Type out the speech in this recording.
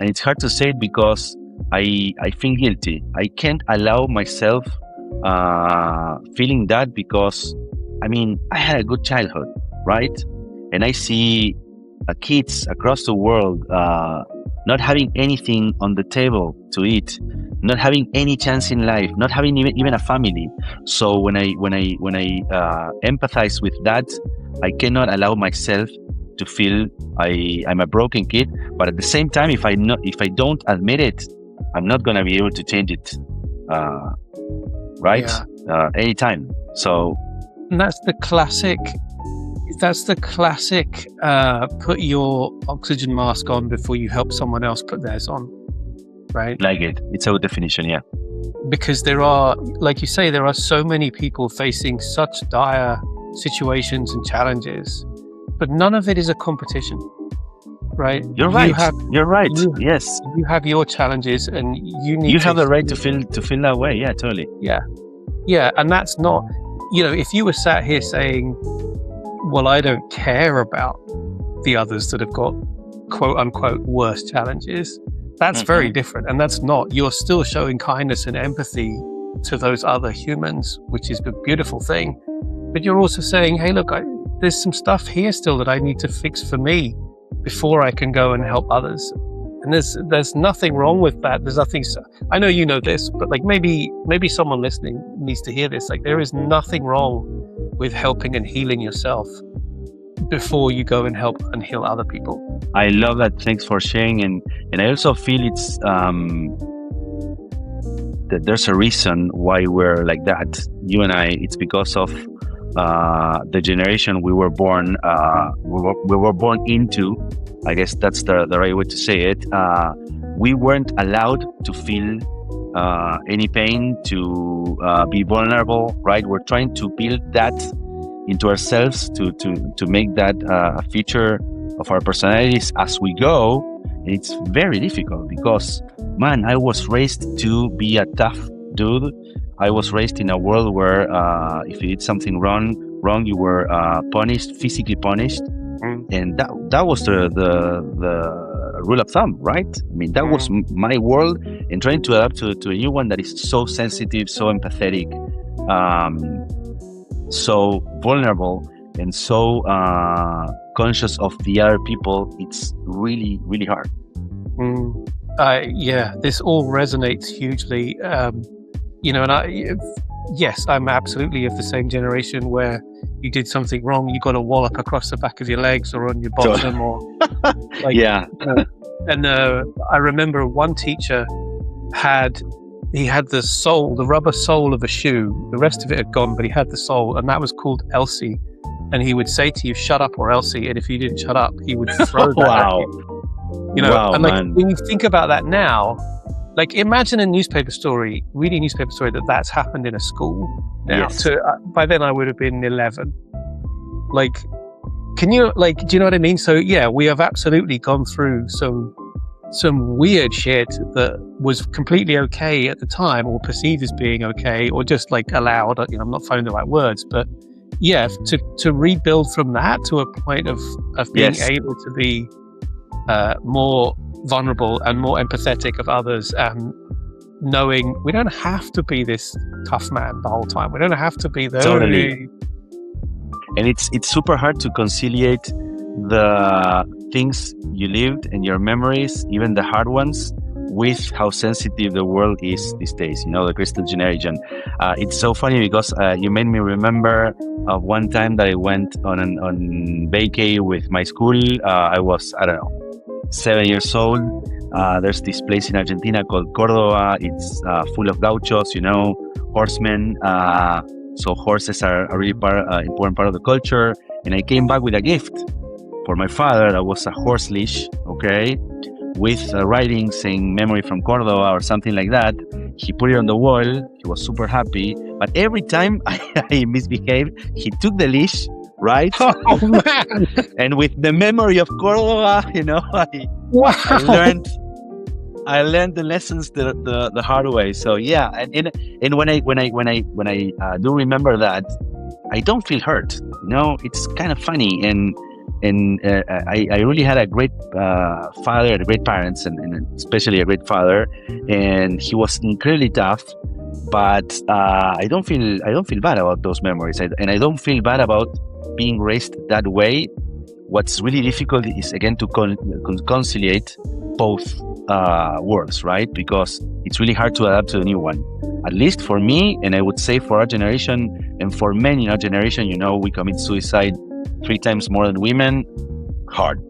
and it's hard to say it because I feel guilty. I can't allow myself feeling that because I mean I had a good childhood, right? And I see kids across the world not having anything on the table to eat, not having any chance in life, not having even a family. So when I empathize with that, I cannot allow myself to feel I'm a broken kid. But at the same time, if I don't admit it, I'm not gonna be able to change it, uh, right? Yeah. Anytime. So And that's the classic put your oxygen mask on before you help someone else put theirs on, right? like it's a good definition, yeah. Because there are, like you say, there are so many people facing such dire situations and challenges, but none of it is a competition, right? You're right. You're right. you, Yes, you have your challenges and you need you to have the right to feel that way. Yeah, totally. yeah, and that's not, if you were sat here saying, well, I don't care about the others that have got quote unquote worse challenges, that's very different. And that's not, you're still showing kindness and empathy to those other humans, which is a beautiful thing. But you're also saying, hey, look, there's some stuff here still that I need to fix for me before I can go and help others. And there's nothing wrong with that. There's nothing. I know you know this, but like maybe someone listening needs to hear this. Like there is nothing wrong with helping and healing yourself before you go and help and heal other people. I love that. Thanks for sharing. And I also feel it's that there's a reason why we're like that. You and I, it's because of the generation we were born. We were born into. I guess that's the right way to say it. We weren't allowed to feel any pain, to be vulnerable, right? We're trying to build that into ourselves to make that a feature of our personalities as we go. And it's very difficult because, man, I was raised to be a tough dude. I was raised in a world where if you did something wrong, you were punished, physically punished. And that was the rule of thumb, right? I mean, that was my world, and trying to adapt to a new one that is so sensitive, so empathetic, so vulnerable, and so conscious of the other people. It's really, really hard. Yeah, this all resonates hugely. Yes, I'm absolutely of the same generation where you did something wrong, you got a wallop across the back of your legs or on your bottom, or like, yeah. And I remember one teacher had the rubber sole of a shoe. The rest of it had gone, but he had the sole, and that was called Elsie. And he would say to you, "Shut up," or Elsie. And if you didn't shut up, he would throw that. Wow. At you. Wow, and like man. when you think about that now. Like imagine reading a newspaper story that's happened in a school. Now, Yes. by then I would have been 11. Like, do you know what I mean? So yeah, we have absolutely gone through some weird shit that was completely okay at the time, or perceived as being okay, or just like allowed. I'm not finding the right words, but yeah, to rebuild from that to a point of being Yes. able to be more vulnerable and more empathetic of others, and knowing we don't have to be this tough man the whole time. We don't have to be the Totally. And it's super hard to conciliate the things you lived and your memories, even the hard ones, with how sensitive the world is these days. The crystal generation. It's so funny because you made me remember of one time that I went on vacay with my school. I was, I don't know, 7 years old. There's this place in Argentina called Cordoba. It's full of gauchos, horsemen. So horses are a really important part of the culture. And I came back with a gift for my father. That was a horse leash, okay, with writing saying "Memory from Cordoba" or something like that. He put it on the wall. He was super happy. But every time I misbehaved, he took the leash, right? Oh man! And with the memory of Cordoba, Wow. I learned the lessons the hard way. So yeah, and when I do remember that, I don't feel hurt. It's kind of funny, and And I really had a great father, great parents, and especially a great father. And he was incredibly tough. But I don't feel bad about those memories, and I don't feel bad about being raised that way. What's really difficult is again to conciliate both worlds, right? Because it's really hard to adapt to the new one. At least for me, and I would say for our generation, and for many in our generation, we commit suicide 3 times more than women. Hard.